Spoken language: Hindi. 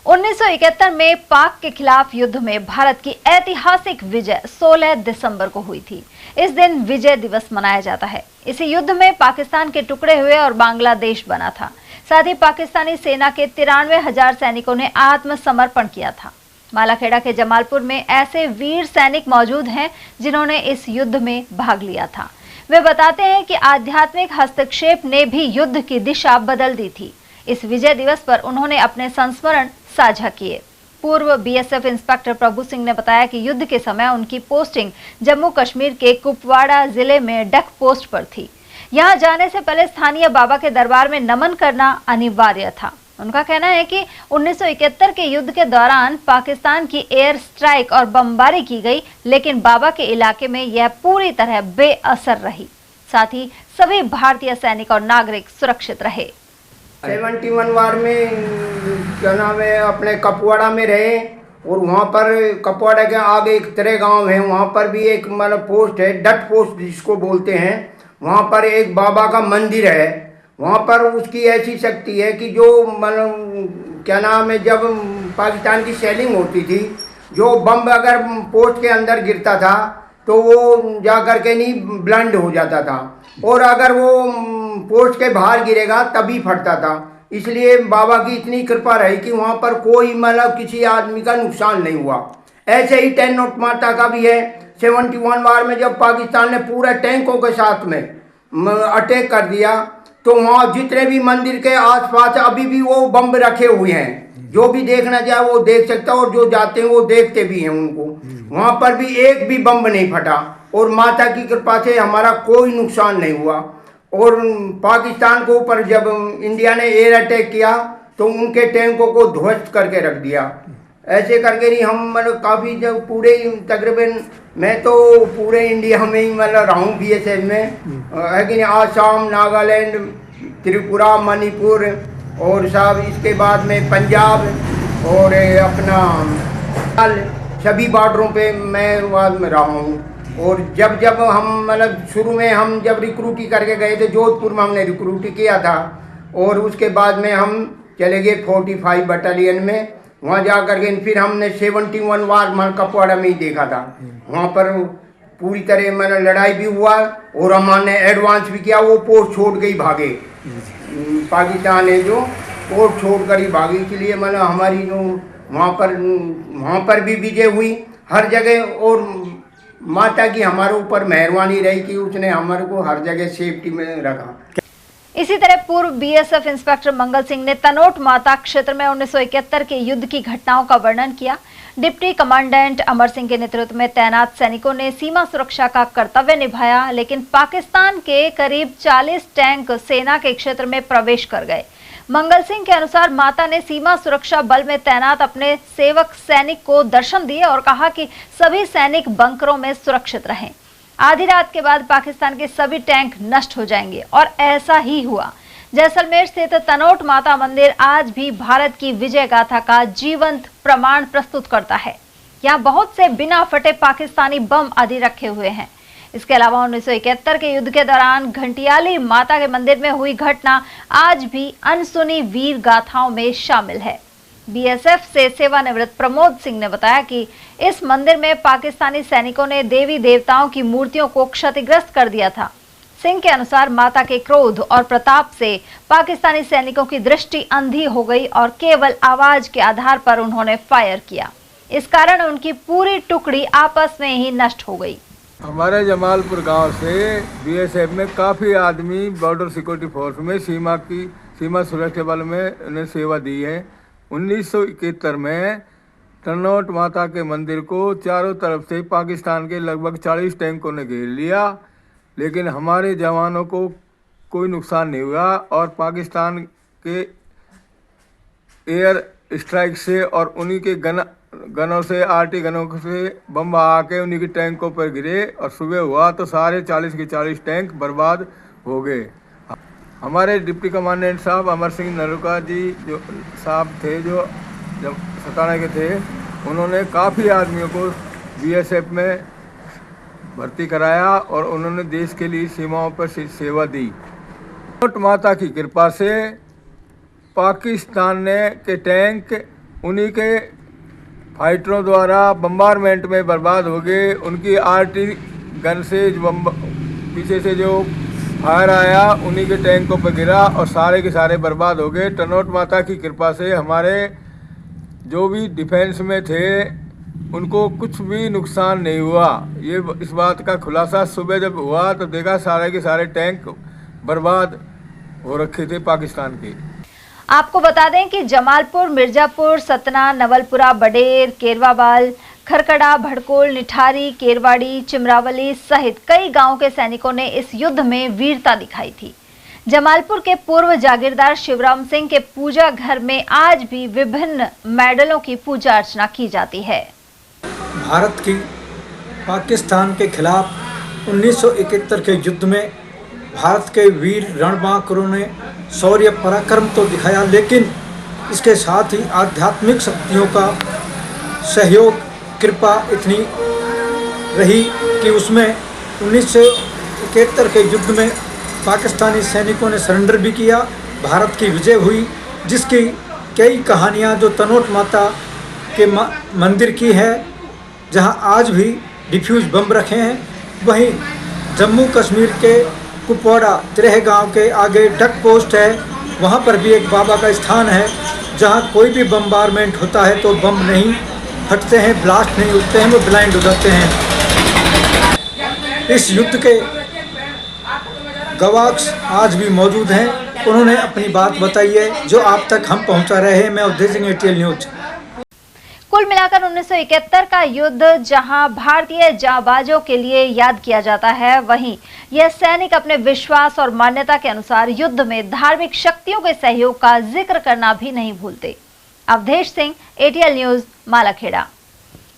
1971 में पाक के खिलाफ युद्ध में भारत की ऐतिहासिक विजय 16 दिसंबर को हुई थी। इस दिन विजय दिवस मनाया जाता है। इसी युद्ध में पाकिस्तान के टुकड़े हुए और बांग्लादेश बना था। साथ ही पाकिस्तानी सेना के 93,000 सैनिकों ने आत्मसमर्पण किया था। मालाखेड़ा के जमालपुर में ऐसे वीर सैनिक मौजूद हैं जिन्होंने इस युद्ध में भाग लिया था। वे बताते हैं कि आध्यात्मिक हस्तक्षेप ने भी युद्ध की दिशा बदल दी थी। इस विजय दिवस पर उन्होंने अपने संस्मरण साझा किए। पूर्व बीएसएफ इंस्पेक्टर प्रभु सिंह ने बताया कि युद्ध के समय उनकी पोस्टिंग जम्मू कश्मीर के कुपवाड़ा जिले में डक पोस्ट पर थी। यहां जाने से पहले स्थानीय बाबा के दरबार में नमन करना अनिवार्य था। उनका कहना है कि 1971 के युद्ध के दौरान पाकिस्तान की एयर स्ट्राइक और बमबारी की गई, लेकिन बाबा के इलाके में यह पूरी तरह बेअसर रही। साथ ही सभी भारतीय सैनिक और नागरिक सुरक्षित रहे। 71 वार में क्या नाम है अपने कपवाड़ा में रहे और वहाँ पर कपवाड़ा के आगे एक तरे गांव है, वहाँ पर भी एक मतलब पोस्ट है, डट पोस्ट जिसको बोलते हैं। वहाँ पर एक बाबा का मंदिर है। वहाँ पर उसकी ऐसी शक्ति है कि जो मतलब क्या नाम है जब पाकिस्तान की शेलिंग होती थी, जो बम अगर पोस्ट के अंदर गिरता था तो वो जा कर के नहीं ब्लंड हो जाता था, और अगर वो पोस्ट के बाहर गिरेगा तभी फटता था। इसलिए बाबा की इतनी कृपा रही कि वहाँ पर कोई मतलब किसी आदमी का नुकसान नहीं हुआ। ऐसे ही 10 नोट माता का भी है। 71 वार में जब पाकिस्तान ने पूरे टैंकों के साथ में अटैक कर दिया तो वहाँ जितने भी मंदिर के आसपास अभी भी वो बम रखे हुए हैं। जो भी देखना चाहे वो देख सकता है और जो जाते हैं वो देखते भी हैं उनको। वहाँ पर भी एक भी बम नहीं फटा और माता की कृपा से हमारा कोई नुकसान नहीं हुआ। और पाकिस्तान के ऊपर जब इंडिया ने एयर अटैक किया तो उनके टैंकों को ध्वस्त करके रख दिया। ऐसे करके नहीं हम मतलब काफ़ी जब पूरे तकरीबन मैं तो पूरे इंडिया में ही मतलब रहा हूँ बीएसएफ में, है कि नहीं, आसाम, नागालैंड, त्रिपुरा, मणिपुर और सब इसके बाद में पंजाब और अपना सभी बॉर्डरों पे मैं बाद में रहा हूँ। और जब जब हम मतलब शुरू में हम जब रिक्रूटी करके गए थे जोधपुर में हमने रिक्रूटी किया था, और उसके बाद में हम चले गए 45 बटालियन में। वहाँ जा कर के फिर हमने 71 वार मतलब कपवाड़ा में ही देखा था। वहाँ पर पूरी तरह मतलब लड़ाई भी हुआ और हमने एडवांस भी किया। वो पोस्ट छोड़ के ही भागे, पाकिस्तान है जो पोस्ट छोड़ कर ही भागे। इसलिए मतलब हमारी जो वहाँ पर भी विजय हुई हर जगह, और माता की हमारे ऊपर मेहरबानी रही कि उसने हमारे को हर जगह सेफ्टी में रखा। इसी तरह पूर्व बीएसएफ इंस्पेक्टर मंगल सिंह ने तनोट माता क्षेत्र में 1971 के युद्ध की घटनाओं का वर्णन किया। डिप्टी कमांडेंट अमर सिंह के नेतृत्व में तैनात सैनिकों ने सीमा सुरक्षा का कर्तव्य निभाया, लेकिन पाकिस्तान के करीब 40 टैंक सेना के क्षेत्र में प्रवेश कर गए। मंगल सिंह के अनुसार माता ने सीमा सुरक्षा बल में तैनात अपने सेवक सैनिक को दर्शन दिए और कहा कि सभी सैनिक बंकरों में सुरक्षित रहें। आधी रात के बाद पाकिस्तान के सभी टैंक नष्ट हो जाएंगे, और ऐसा ही हुआ। जैसलमेर स्थित तनोट माता मंदिर आज भी भारत की विजय गाथा का जीवंत प्रमाण प्रस्तुत करता है। यहाँ बहुत से बिना फटे पाकिस्तानी बम आदि रखे हुए हैं। इसके अलावा 1971 के युद्ध के दौरान घंटियाली माता के मंदिर में हुई घटना आज भी अनसुनी वीर गाथाओं में शामिल है। बीएसएफ से सेवानिवृत्त प्रमोद सिंह ने बताया कि इस मंदिर में पाकिस्तानी सैनिकों ने देवी देवताओं की मूर्तियों को क्षतिग्रस्त कर दिया था। सिंह के अनुसार माता के क्रोध और प्रताप से पाकिस्तानी सैनिकों की दृष्टि अंधी हो गई और केवल आवाज के आधार पर उन्होंने फायर किया। इस कारण उनकी पूरी टुकड़ी आपस में ही नष्ट हो गई। हमारे जमालपुर गांव से बीएसएफ में काफ़ी आदमी बॉर्डर सिक्योरिटी फोर्स में सीमा सुरक्षा बल में उन्हें सेवा दी है। 1971 में तनोट माता के मंदिर को चारों तरफ से पाकिस्तान के लगभग 40 टैंकों ने घेर लिया, लेकिन हमारे जवानों को कोई नुकसान नहीं हुआ और पाकिस्तान के एयर स्ट्राइक से और उन्हीं के गनों से आरटी गनों से बम आके उन्हीं के टैंकों पर गिरे और सुबह हुआ तो सारे 40 के 40 टैंक बर्बाद हो गए। हमारे डिप्टी कमांडेंट साहब अमर सिंह नरुका जी जो साहब थे, जो जब सताना के थे, उन्होंने काफ़ी आदमियों को बीएसएफ में भर्ती कराया और उन्होंने देश के लिए सीमाओं पर सेवा दी। तनोट माता की कृपा से पाकिस्तान के टैंक उन्हीं के फाइटरों द्वारा बम्बारमेंट में बर्बाद हो गए। उनकी आरटी गन से जो पीछे से जो फायर आया उन्हीं के टैंकों पर गिरा और सारे के सारे बर्बाद हो गए। तनोट माता की कृपा से हमारे जो भी डिफेंस में थे उनको कुछ भी नुकसान नहीं हुआ। ये इस बात का खुलासा सुबह जब हुआ तो देखा सारे के सारे टैंक बर्बाद हो रखे थे पाकिस्तान के। आपको बता दें कि जमालपुर, मिर्जापुर, सतना, नवलपुरा, बडेर, केरवाबाल, खरकड़ा, भड़कोल, निठारी, केरवाड़ी, चिमरावली सहित कई गांवों के सैनिकों ने इस युद्ध में वीरता दिखाई थी। जमालपुर के पूर्व जागीरदार शिवराम सिंह के पूजा घर में आज भी विभिन्न मेडलों की पूजा अर्चना की जाती है। भारत की पाकिस्तान के खिलाफ 1971 के युद्ध में भारत के वीर रणबांकुरों ने शौर्य पराक्रम तो दिखाया, लेकिन इसके साथ ही आध्यात्मिक शक्तियों का सहयोग कृपा इतनी रही कि उसमें 1971 के युद्ध में पाकिस्तानी सैनिकों ने सरेंडर भी किया, भारत की विजय हुई, जिसकी कई कहानियां जो तनोट माता के मंदिर की है, जहां आज भी डिफ्यूज बम रखे हैं। वहीं जम्मू कश्मीर के कुपवाड़ा तिरह गांव के आगे डक पोस्ट है, वहां पर भी एक बाबा का स्थान है, जहां कोई भी बम्बारमेंट होता है तो बम नहीं फटते हैं, ब्लास्ट नहीं होते हैं, वो ब्लाइंड हो जाते हैं। इस युद्ध के गवाह आज भी मौजूद हैं, उन्होंने अपनी बात बताई है जो आप तक हम पहुंचा रहे हैं। मैं उदय सिंह, ATL न्यूज। कुल मिलाकर 1971 का युद्ध जहां भारतीय जांबाजों के लिए याद किया जाता है, वहीं यह सैनिक अपने विश्वास और मान्यता के अनुसार युद्ध में धार्मिक शक्तियों के सहयोग का जिक्र करना भी नहीं भूलते। Awadhesh Singh, ATL news, Malakheda.